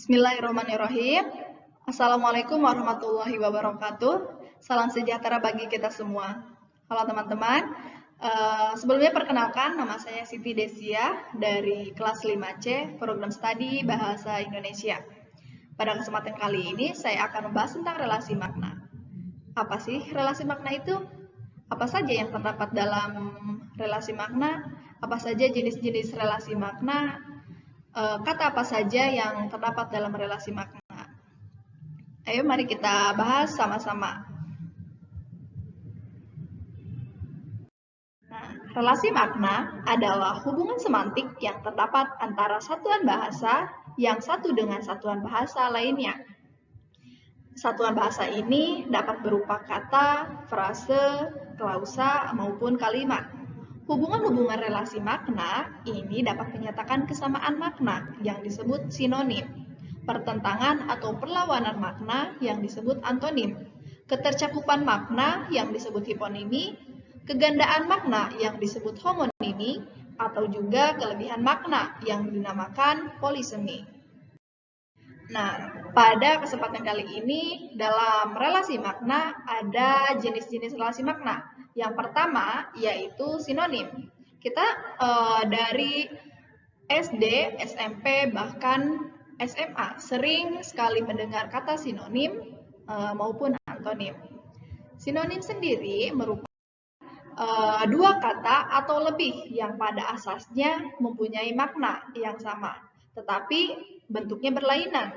Bismillahirrahmanirrahim. Assalamualaikum warahmatullahi wabarakatuh. Salam sejahtera bagi kita semua. Halo teman-teman. Sebelumnya perkenalkan, nama saya Siti Desia dari kelas 5C, Program Studi Bahasa Indonesia. Pada kesempatan kali ini, saya akan membahas tentang relasi makna. Apa sih relasi makna itu? Apa saja yang terdapat dalam relasi makna? Apa saja jenis-jenis relasi makna? Kata apa saja yang terdapat dalam relasi makna? Ayo mari kita bahas sama-sama. Nah, relasi makna adalah hubungan semantik yang terdapat antara satuan bahasa yang satu dengan satuan bahasa lainnya. Satuan bahasa ini dapat berupa kata, frase, klausa, maupun kalimat. Hubungan-hubungan relasi makna ini dapat menyatakan kesamaan makna yang disebut sinonim, pertentangan atau perlawanan makna yang disebut antonim, ketercakupan makna yang disebut hiponimi, kegandaan makna yang disebut homonimi, atau juga kelebihan makna yang dinamakan polisemi. Nah, pada kesempatan kali ini dalam relasi makna ada jenis-jenis relasi makna. Yang pertama yaitu sinonim. Kita dari SD, SMP, bahkan SMA sering sekali mendengar kata sinonim maupun antonim. Sinonim sendiri merupakan dua kata atau lebih yang pada asasnya mempunyai makna yang sama, tetapi bentuknya berlainan.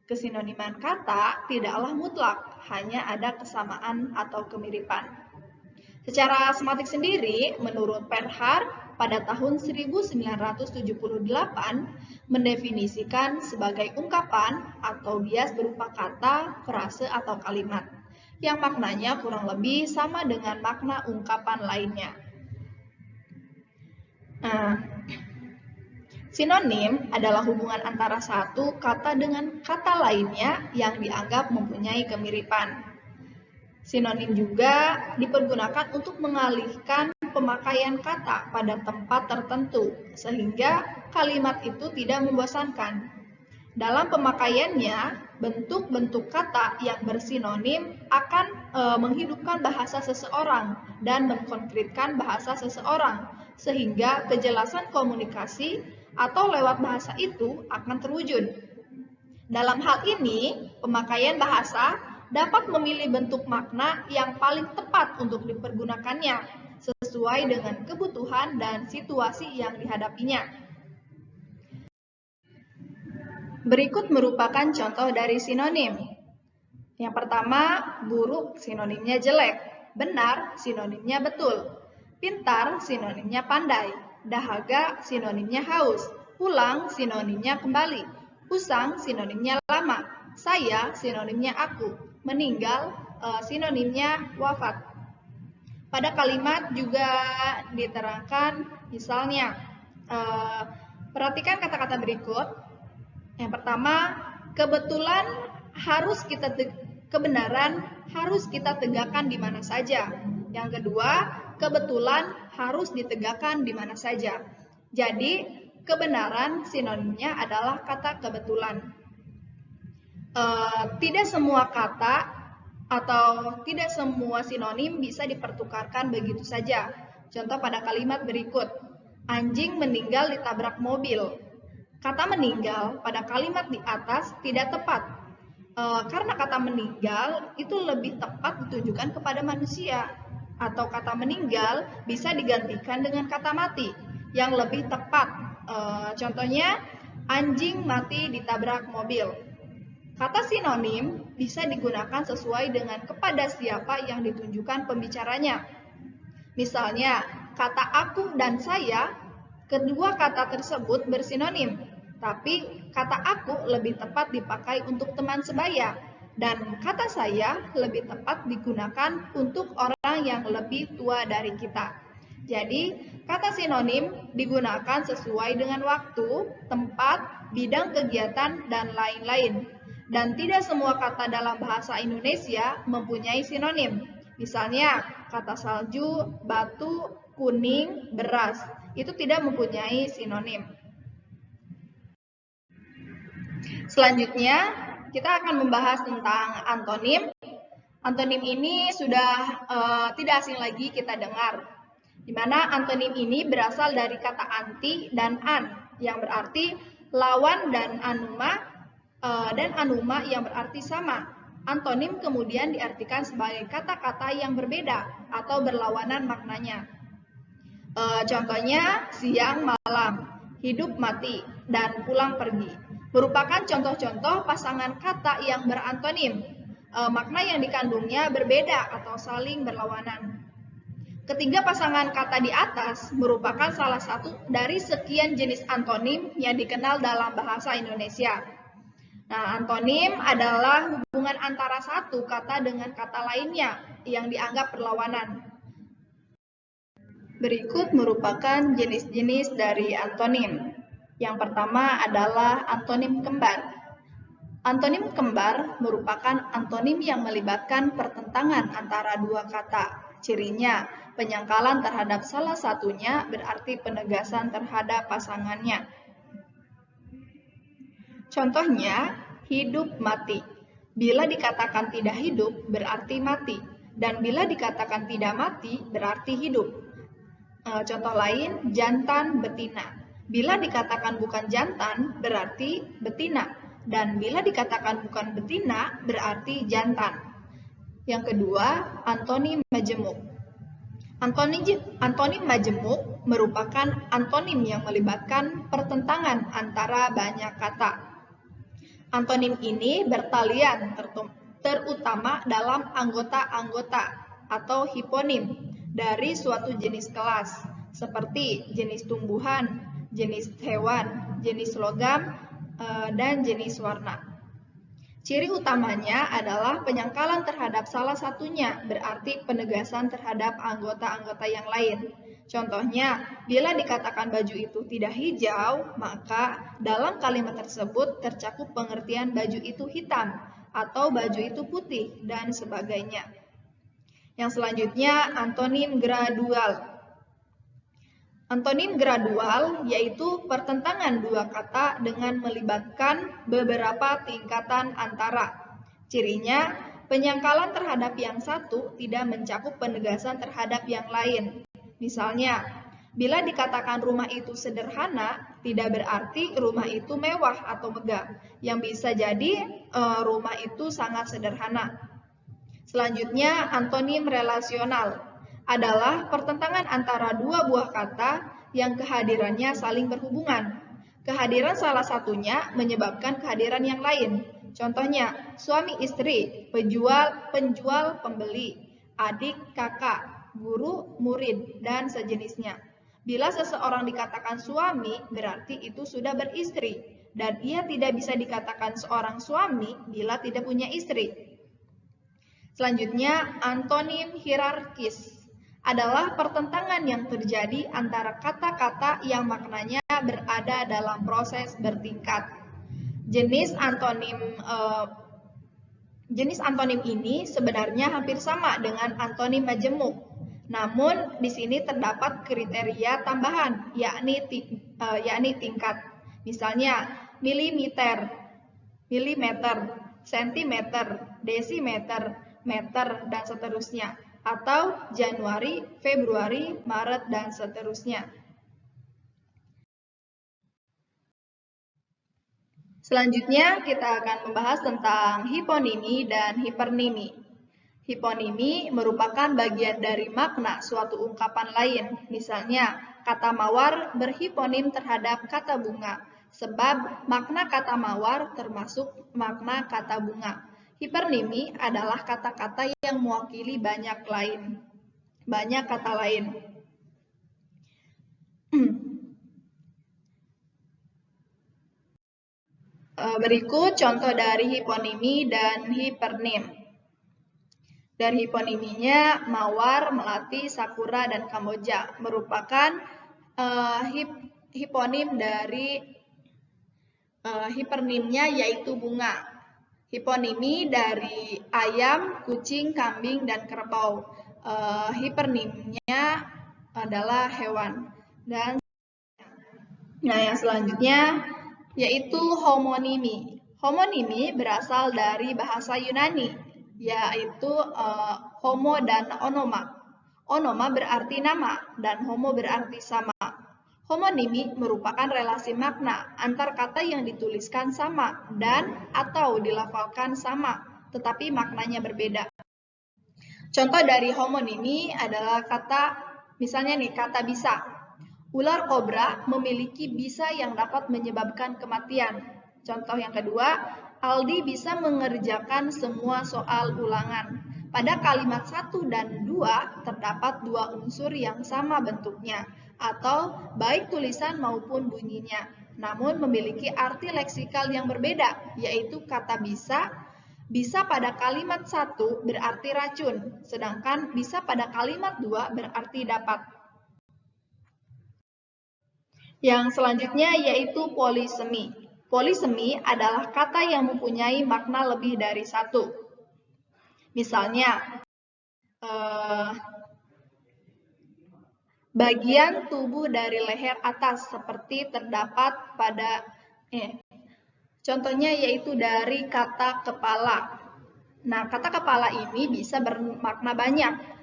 Kesinoniman kata tidaklah mutlak, hanya ada kesamaan atau kemiripan. Secara semantik sendiri, menurut Perhar pada tahun 1978 mendefinisikan sebagai ungkapan atau bias berupa kata, frase, atau kalimat yang maknanya kurang lebih sama dengan makna ungkapan lainnya. Sinonim adalah hubungan antara satu kata dengan kata lainnya yang dianggap mempunyai kemiripan. Sinonim juga dipergunakan untuk mengalihkan pemakaian kata pada tempat tertentu, sehingga kalimat itu tidak membosankan. Dalam pemakaiannya, bentuk-bentuk kata yang bersinonim akan menghidupkan bahasa seseorang dan mengkonkretkan bahasa seseorang, sehingga kejelasan komunikasi atau lewat bahasa itu akan terwujud. Dalam hal ini, pemakaian bahasa dapat memilih bentuk makna yang paling tepat untuk dipergunakannya, sesuai dengan kebutuhan dan situasi yang dihadapinya. Berikut merupakan contoh dari sinonim. Yang pertama, buruk sinonimnya jelek, benar sinonimnya betul, pintar sinonimnya pandai, dahaga sinonimnya haus, pulang sinonimnya kembali, usang sinonimnya lama, saya sinonimnya aku, meninggal sinonimnya wafat. Pada kalimat juga diterangkan, misalnya, perhatikan kata-kata berikut. Yang pertama, kebenaran harus kita tegakkan di mana saja. Yang kedua, kebetulan harus ditegakkan di mana saja. Jadi, kebenaran sinonimnya adalah kata kebetulan. Tidak semua kata atau tidak semua sinonim bisa dipertukarkan begitu saja. Contoh pada kalimat berikut, anjing meninggal ditabrak mobil. Kata meninggal pada kalimat di atas tidak tepat, karena kata meninggal itu lebih tepat ditujukan kepada manusia, atau kata meninggal bisa digantikan dengan kata mati yang lebih tepat. Contohnya, anjing mati ditabrak mobil. Kata sinonim bisa digunakan sesuai dengan kepada siapa yang ditunjukkan pembicaranya. Misalnya, kata aku dan saya, kedua kata tersebut bersinonim, tapi kata aku lebih tepat dipakai untuk teman sebaya, dan kata saya lebih tepat digunakan untuk orang yang lebih tua dari kita. Jadi, kata sinonim digunakan sesuai dengan waktu, tempat, bidang kegiatan, dan lain-lain. Dan tidak semua kata dalam bahasa Indonesia mempunyai sinonim. Misalnya, kata salju, batu, kuning, beras, itu tidak mempunyai sinonim. Selanjutnya, kita akan membahas tentang antonim. Antonim ini sudah tidak asing lagi kita dengar, di mana antonim ini berasal dari kata anti dan an, yang berarti lawan, dan anuma yang berarti sama. Antonim kemudian diartikan sebagai kata-kata yang berbeda atau berlawanan maknanya. Contohnya siang malam, hidup mati, dan pulang pergi merupakan contoh-contoh pasangan kata yang berantonim. Makna yang dikandungnya berbeda atau saling berlawanan. Ketiga pasangan kata di atas merupakan salah satu dari sekian jenis antonim yang dikenal dalam bahasa Indonesia. Nah, antonim adalah hubungan antara satu kata dengan kata lainnya yang dianggap berlawanan. Berikut merupakan jenis-jenis dari antonim. Yang pertama adalah antonim kembar. Antonim kembar merupakan antonim yang melibatkan pertentangan antara dua kata. Cirinya, penyangkalan terhadap salah satunya berarti penegasan terhadap pasangannya. Contohnya, hidup mati. Bila dikatakan tidak hidup berarti mati, dan bila dikatakan tidak mati berarti hidup. Contoh lain, jantan betina. Bila dikatakan bukan jantan berarti betina, dan bila dikatakan bukan betina berarti jantan. Yang kedua, antonim majemuk. Antonim majemuk merupakan antonim yang melibatkan pertentangan antara banyak kata. Antonim ini bertalian terutama dalam anggota-anggota atau hiponim dari suatu jenis kelas, seperti jenis tumbuhan, jenis hewan, jenis logam, dan jenis warna. Ciri utamanya adalah penyangkalan terhadap salah satunya, berarti penegasan terhadap anggota-anggota yang lain. Contohnya, bila dikatakan baju itu tidak hijau, maka dalam kalimat tersebut tercakup pengertian baju itu hitam atau baju itu putih, dan sebagainya. Yang selanjutnya, antonim gradual. Antonim gradual yaitu pertentangan dua kata dengan melibatkan beberapa tingkatan antara. Cirinya, penyangkalan terhadap yang satu tidak mencakup penegasan terhadap yang lain. Misalnya, bila dikatakan rumah itu sederhana, tidak berarti rumah itu mewah atau megah, yang bisa jadi rumah itu sangat sederhana. Selanjutnya, antonim relasional adalah pertentangan antara dua buah kata yang kehadirannya saling berhubungan. Kehadiran salah satunya menyebabkan kehadiran yang lain. Contohnya, suami istri, penjual pembeli, adik kakak, guru murid, dan sejenisnya. Bila seseorang dikatakan suami, berarti itu sudah beristri, dan ia tidak bisa dikatakan seorang suami bila tidak punya istri. Selanjutnya, antonim hierarkis adalah pertentangan yang terjadi antara kata-kata yang maknanya berada dalam proses bertingkat. Jenis antonim ini sebenarnya hampir sama dengan antonim majemuk. Namun di sini terdapat kriteria tambahan, yakni tingkat. Misalnya milimeter, sentimeter, desimeter, meter, dan seterusnya. Atau Januari, Februari, Maret, dan seterusnya. Selanjutnya kita akan membahas tentang hiponimi dan hipernimi. Hiponimi merupakan bagian dari makna suatu ungkapan lain. Misalnya, kata mawar berhiponim terhadap kata bunga, sebab makna kata mawar termasuk makna kata bunga. Hipernimi adalah kata-kata yang mewakili banyak kata lain. Berikut contoh dari hiponimi dan hipernim. Dari hiponiminya, mawar, melati, sakura, dan kamboja merupakan hiponim dari hipernimnya yaitu bunga. Hiponimi dari ayam, kucing, kambing, dan kerbau. Hipernimnya adalah hewan. Dan yang selanjutnya yaitu homonimi. Homonimi berasal dari bahasa Yunani, yaitu homo dan onoma. Onoma berarti nama dan homo berarti sama. Homonimi merupakan relasi makna antar kata yang dituliskan sama dan atau dilafalkan sama, tetapi maknanya berbeda. Contoh dari homonimi adalah misalnya kata bisa. Ular kobra memiliki bisa yang dapat menyebabkan kematian. Contoh yang kedua, Aldi bisa mengerjakan semua soal ulangan. Pada kalimat 1 dan 2 terdapat dua unsur yang sama bentuknya, atau baik tulisan maupun bunyinya, namun memiliki arti leksikal yang berbeda, yaitu kata bisa pada kalimat 1 berarti racun, sedangkan bisa pada kalimat 2 berarti dapat. Yang selanjutnya yaitu polisemi. Polisemi adalah kata yang mempunyai makna lebih dari satu. Misalnya, bagian tubuh dari leher atas seperti terdapat pada contohnya yaitu dari kata kepala. Nah, kata kepala ini bisa bermakna banyak.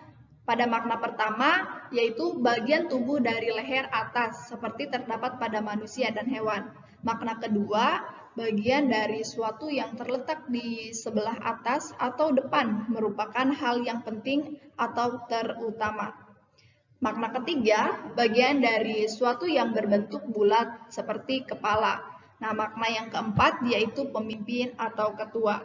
Pada makna pertama, yaitu bagian tubuh dari leher atas, seperti terdapat pada manusia dan hewan. Makna kedua, bagian dari suatu yang terletak di sebelah atas atau depan, merupakan hal yang penting atau terutama. Makna ketiga, bagian dari suatu yang berbentuk bulat, seperti kepala. Nah, makna yang keempat, yaitu pemimpin atau ketua.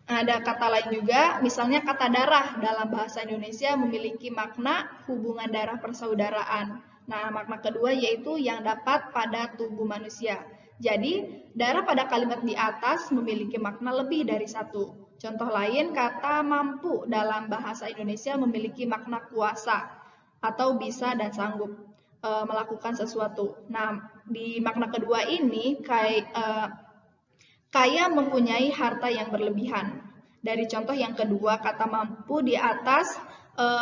Ada kata lain juga, misalnya kata darah dalam bahasa Indonesia memiliki makna hubungan darah persaudaraan. Nah, makna kedua yaitu yang dapat pada tubuh manusia. Jadi, darah pada kalimat di atas memiliki makna lebih dari satu. Contoh lain, kata mampu dalam bahasa Indonesia memiliki makna kuasa atau bisa dan sanggup melakukan sesuatu. Nah, di makna kedua ini kaya mempunyai harta yang berlebihan. Dari contoh yang kedua, kata mampu di atas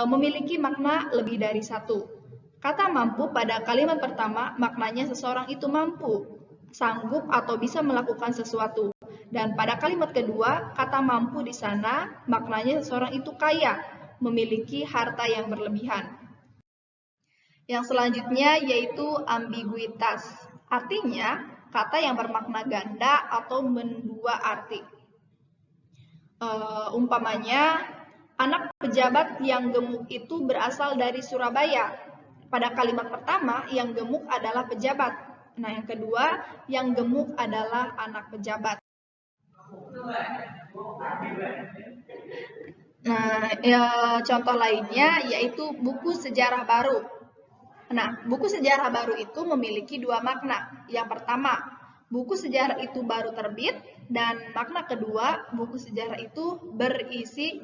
memiliki makna lebih dari satu. Kata mampu pada kalimat pertama maknanya seseorang itu mampu, sanggup atau bisa melakukan sesuatu. Dan pada kalimat kedua, kata mampu di sana maknanya seseorang itu kaya, memiliki harta yang berlebihan. Yang selanjutnya yaitu ambiguitas. Artinya, kata yang bermakna ganda atau mendua arti. Umpamanya, anak pejabat yang gemuk itu berasal dari Surabaya. Pada kalimat pertama, yang gemuk adalah pejabat. Nah, yang kedua, yang gemuk adalah anak pejabat. Nah, contoh lainnya yaitu buku sejarah baru. Nah, buku sejarah baru itu memiliki dua makna. Yang pertama, buku sejarah itu baru terbit, dan makna kedua, buku sejarah itu berisi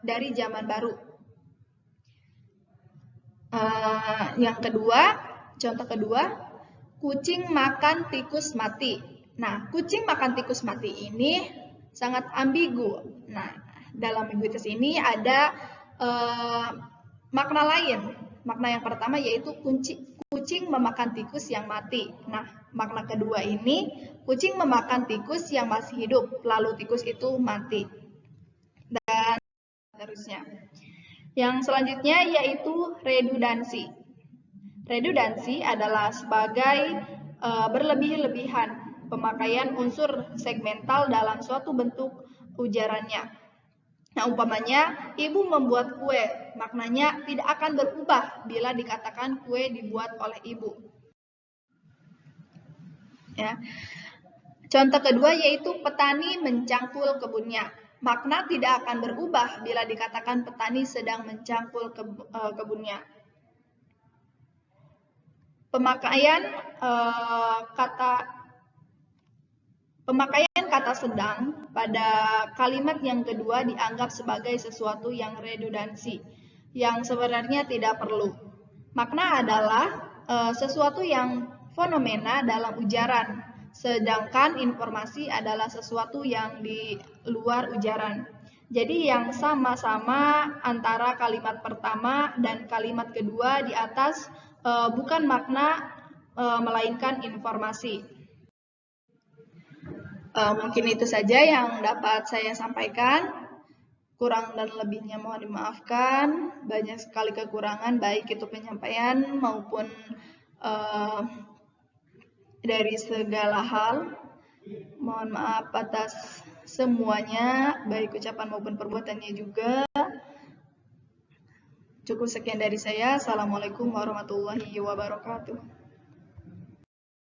dari zaman baru. Yang kedua, contoh kedua, kucing makan tikus mati. Nah, kucing makan tikus mati ini sangat ambigu. Nah, dalam ambiguitas ini ada makna lain. Makna yang pertama yaitu kucing memakan tikus yang mati. Nah, makna kedua ini, kucing memakan tikus yang masih hidup, lalu tikus itu mati. Dan seterusnya. Yang selanjutnya yaitu redundansi. Redundansi adalah sebagai berlebih-lebihan pemakaian unsur segmental dalam suatu bentuk ujarannya. Nah, umpamanya, ibu membuat kue, maknanya tidak akan berubah bila dikatakan kue dibuat oleh ibu. Ya. Contoh kedua yaitu petani mencangkul kebunnya. Makna tidak akan berubah bila dikatakan petani sedang mencangkul kebunnya. Pemakaian kata sedang pada kalimat yang kedua dianggap sebagai sesuatu yang redundansi, yang sebenarnya tidak perlu. Makna adalah sesuatu yang fenomena dalam ujaran, sedangkan informasi adalah sesuatu yang di luar ujaran. Jadi yang sama-sama antara kalimat pertama dan kalimat kedua di atas bukan makna melainkan informasi. Mungkin itu saja yang dapat saya sampaikan. Kurang dan lebihnya mohon dimaafkan. Banyak sekali kekurangan, baik itu penyampaian maupun dari segala hal. Mohon maaf atas semuanya, baik ucapan maupun perbuatannya juga. Cukup sekian dari saya. Assalamualaikum warahmatullahi wabarakatuh.